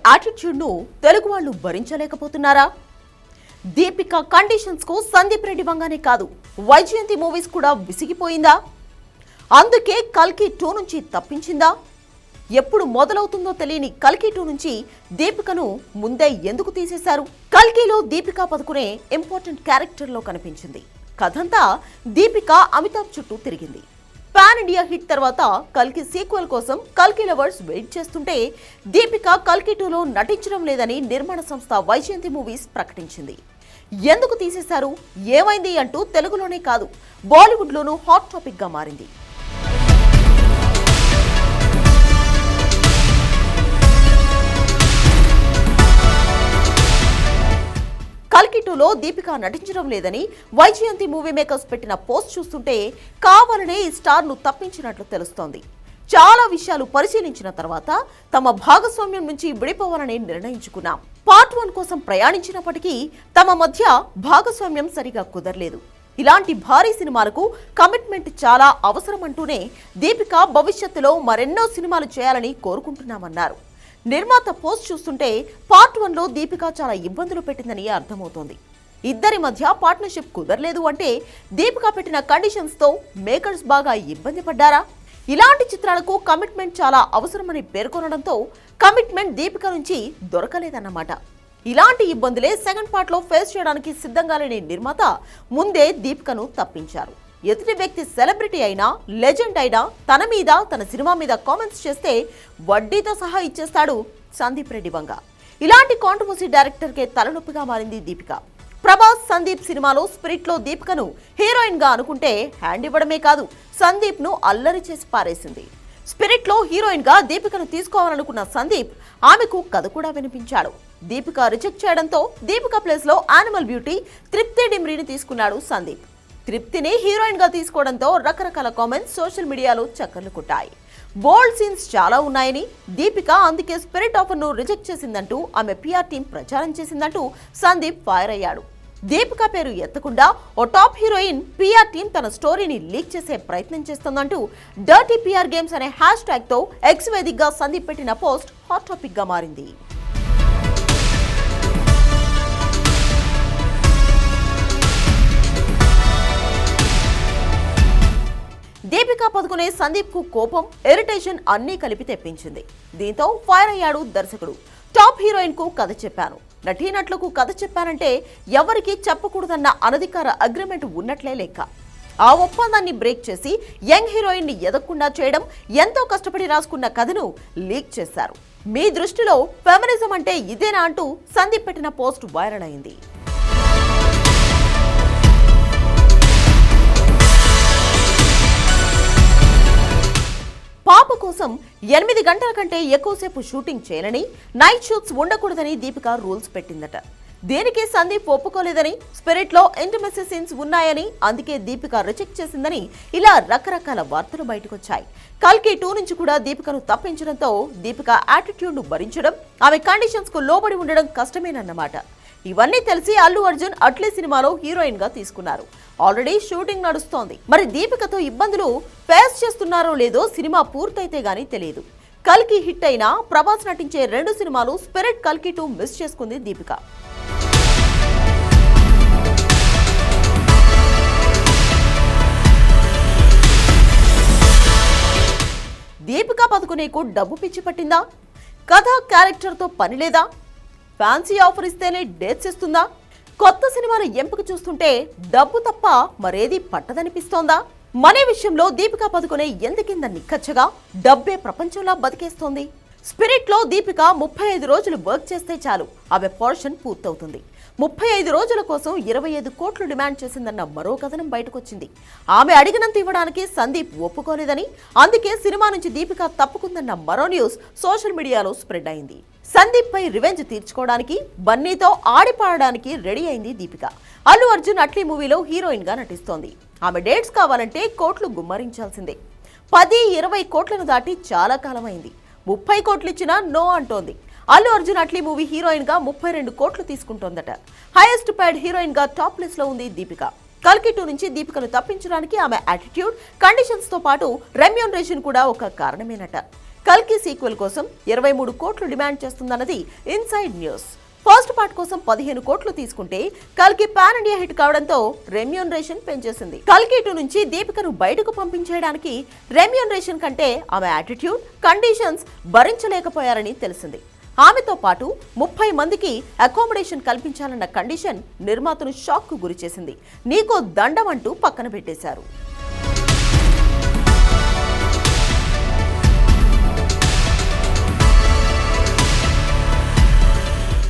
Attitude ను తెలుగు వాళ్ళు భరించలేకపోతున్నారా? Deepika conditions కు సందీప్ రెడ్డి వంగానే కాదు, వైజయంతి మూవీస్ కూడా విసిగిపోయిందా? అందుకే కల్కి 2 నుంచి తప్పించిందా? ఎప్పుడు మొదలవుతుందో తెలియని కల్కి 2 నుంచి దీపికను ముందే ఎందుకు తీసేశారు? కల్కిలో దీపిక పదుకునే ఇంపార్టెంట్ క్యారెక్టర్ లో కనిపించింది. కథంతా దీపిక అమితాబ్ చుట్టూ తిరిగింది. పాన్ ఇండియా హిట్ తర్వాత కల్కి సీక్వెల్ కోసం కల్కి లవర్స్ వెయిట్ చేస్తుంటే దీపిక కల్కి 2లో నటించడం లేదని నిర్మాణ సంస్థ వైజయంతి మూవీస్ ప్రకటించింది. ఎందుకు తీసేశారు, ఏమైంది అంటూ తెలుగులోనే కాదు బాలీవుడ్ లోనూ హాట్ టాపిక్ గా మారింది. కల్కి 2లో దీపిక నటించడం లేదని వైజయంతి మూవీ మేకర్స్ పెట్టిన పోస్ట్ చూస్తుంటే కావాలనే ఈ స్టార్ ను తప్పించినట్లు తెలుస్తోంది. చాలా విషయాలు పరిశీలించిన తర్వాత తమ భాగస్వామ్యం నుంచి విడిపోవాలని నిర్ణయించుకున్నాం. పార్ట్ 1 కోసం ప్రయాణించినప్పటికీ తమ మధ్య భాగస్వామ్యం సరిగా కుదరలేదు. ఇలాంటి భారీ సినిమాలకు కమిట్మెంట్ చాలా అవసరం అంటూనే దీపిక భవిష్యత్తులో మరెన్నో సినిమాలు చేయాలని కోరుకుంటున్నామన్నారు. నిర్మాత పోస్ట్ చూస్తుంటే పార్ట్ 1లో దీపిక చాలా ఇబ్బందులు పెట్టిందని అర్థమవుతోంది. ఇద్దరి మధ్య పార్ట్నర్షిప్ కుదరలేదు అంటే దీపిక పెట్టిన కండిషన్స్ తో మేకర్స్ బాగా ఇబ్బంది పడ్డారా? ఇలాంటి చిత్రాలకు కమిట్మెంట్ చాలా అవసరమని పేర్కొనడంతో కమిట్మెంట్ దీపిక నుంచి దొరకలేదన్నమాట. ఇలాంటి ఇబ్బందులే సెకండ్ పార్ట్ లో ఫేస్ చేయడానికి సిద్ధంగా లేని నిర్మాత ముందే దీపికను తప్పించారు. ఎదుటి వ్యక్తి సెలబ్రిటీ అయినా లెజెండ్ అయినా తన మీద తన సినిమా మీద కామెంట్స్ చేస్తే వడ్డీతో సహా ఇచ్చేస్తాడు సందీప్ రెడ్డి వంగ. ఇలాంటి కాంట్రవర్సీ డైరెక్టర్ కే తలనొప్పిగా మారింది దీపిక. ప్రభాస్ సందీప్ సినిమాలో స్పిరిట్ లో దీపికను హీరోయిన్ గా అనుకుంటే హ్యాండ్ ఇవ్వడమే కాదు, సందీప్ ను అల్లరి చేసి పారేసింది. స్పిరిట్ లో హీరోయిన్ గా దీపికను తీసుకోవాలనుకున్న సందీప్ ఆమెకు కథ కూడా వినిపించాడు. దీపిక రిజెక్ట్ చేయడంతో దీపిక ప్లేస్ లో యానిమల్ బ్యూటీ తృప్తి డిమ్రీని తీసుకున్నాడు సందీప్. తృప్తిని హీరోయిన్ గా తీసుకోవడంతో రకరకాల కామెంట్స్ సోషల్ మీడియాలో చక్కర్లు కొట్టాయి. బోల్డ్ సీన్స్ చాలా ఉన్నాయని, దీపిక అందుకే స్పిరిట్ ఆఫర్ ను రిజెక్ట్ చేసిందంటూ ఆమె పిఆర్ టీం ప్రచారం చేసిందంటూ సందీప్ ఫైర్ అయ్యాడు. దీపిక పేరు ఎత్తకుండా ఓ టాప్ హీరోయిన్ పిఆర్ టీం తన స్టోరీని లీక్ చేసే ప్రయత్నం చేస్తోందంటూ డర్టీ పిఆర్ గేమ్స్ అనే హ్యాష్ ట్యాగ్ తో ఎక్స్ వేదికగా సందీప్ పెట్టిన పోస్ట్ హాట్ టాపిక్ గా మారింది. దీపిక పదుకునే సందీప్ కు కోపం, ఇరిటేషన్ అన్నీ కలిపి తెప్పించింది. దీంతో ఫైర్ అయ్యాడు దర్శకుడు. టాప్ హీరోయిన్ కు కథ చెప్పాను, నటీనటులకు కథ చెప్పానంటే ఎవరికి చెప్పకూడదన్న అనధికార అగ్రిమెంట్ ఉన్నట్లే లెక్క. ఆ ఒప్పందాన్ని బ్రేక్ చేసి యంగ్ హీరోయిన్ ని ఎదగకుండా చేయడం, ఎంతో కష్టపడి రాసుకున్న కథను లీక్ చేశారు. మీ దృష్టిలో ఫెమినిజం అంటే ఇదేనా అంటూ సందీప్ పెట్టిన పోస్ట్ వైరల్ అయింది. పాప కోసం 8 గంటల కంటే ఎక్కువసేపు షూటింగ్ చేయాలని, నైట్ షూట్స్ ఉండకూడదని దీపిక రూల్స్ పెట్టిందట. దీనికి సందీప్ ఒప్పుకోలేదని, స్పిరిట్ లో ఇంటిమసీ సీన్స్ ఉన్నాయని, అందుకే దీపిక రిజెక్ట్ చేసిందని ఇలా రకరకాల వార్తలు బయటకొచ్చాయి. కల్కి 2 నుంచి కూడా దీపికను తప్పించడంతో దీపిక యాటిట్యూడ్ ను భరించడం, ఆమె కండిషన్స్ కు లోబడి ఉండడం కష్టమేనన్నమాట. ఇవన్నీ తెలిసి అల్లు అర్జున్ అట్లీ సినిమాలో హీరోయిన్ గా తీసుకున్నారు. ఆల్రెడీ షూటింగ్ నడుస్తోంది. మరి దీపికతో ఇబ్బందులు ఫేస్ చేస్తున్నారో లేదో సినిమా పూర్తయితే గానీ తెలియదు. కల్కి హిట్ అయినా ప్రభాస్ నటించే 2 సినిమాలు స్పిరిట్, కల్కి 2 మిస్ చేసుకుంది దీపిక. దీపిక పదుకునేకు డబ్బు పిచ్చి పట్టిందా? కథ క్యారెక్టర్ తో పని లేదా? ఫ్యాన్సీ ఆఫర్ ఇస్తేనే డేట్స్ ఇస్తుందా? కొత్త సినిమాల ఎంపిక చూస్తుంటే డబ్బు తప్ప మరేది పట్టదనిపిస్తోందా? మనీ విషయంలో దీపిక పదుకునే ఎందుకింద నిక్కచ్చగా డబ్బే ప్రపంచంలా బతికేస్తోంది. స్పిరిట్ లో దీపిక 35 రోజులు వర్క్ చేస్తే చాలు ఆమె పోర్షన్ పూర్తవుతుంది. 35 రోజుల కోసం 25 కోట్లు డిమాండ్ చేసిందన్న మరో కథనం బయటకొచ్చింది. ఆమె అడిగినంత ఇవ్వడానికి సందీప్ ఒప్పుకోలేదని, అందుకే సినిమా నుంచి దీపిక తప్పుకుందన్న మరో న్యూస్ సోషల్ మీడియాలో స్ప్రెడ్ అయింది. సందీప్ పై రివెంజ్ తీర్చుకోవడానికి బన్నీతో ఆడిపాడడానికి రెడీ అయింది దీపిక. అల్లు అర్జున్ అట్లీ మూవీలో హీరోయిన్ గా నటిస్తోంది. ఆమె డేట్స్ కావాలంటే కోట్లు గుమ్మరించాల్సిందే. 10-20 కోట్లను దాటి చాలా కాలమైంది. 30 కోట్లు ఇచ్చినా నో అంటోంది. అల్లు అర్జున్ అట్లీ మూవీ హీరోయిన్ గా 32 కోట్లు తీసుకుంటోందట. హైయెస్ట్ పేడ్ హీరోయిన్ గా టాప్ లిస్ట్ లో ఉంది దీపిక. కల్కి 2 నుంచి దీపికను తప్పించడానికి ఆమె యాటిట్యూడ్, కండిషన్స్ తో పాటు రెమ్యూనరేషన్ కూడా ఒక కారణమేనట. కల్కి సీక్వెల్ కోసం 23 కోట్లు డిమాండ్ చేస్తుందన్నది ఇన్సైడ్ న్యూస్. ఫస్ట్ పార్ట్ కోసం 15 కోట్లు తీసుకుంటే కల్కి పాన్ ఇండియా హిట్ కావడంతో రెమ్యూనరేషన్ పెంచేసింది. కల్కి 2 నుంచి దీపికను బయటకు పంపించేయడానికి రెమ్యూనరేషన్ కంటే ఆమె యాటిట్యూడ్, కండిషన్స్ భరించలేకపోయారని తెలిసింది. ఆమెతో పాటు 30 మందికి అకామిడేషన్ కల్పించాలన్న కండిషన్ నిర్మాతను షాక్ కు గురిచేసింది. నీకో దండం అంటూ పక్కన పెట్టేశారు.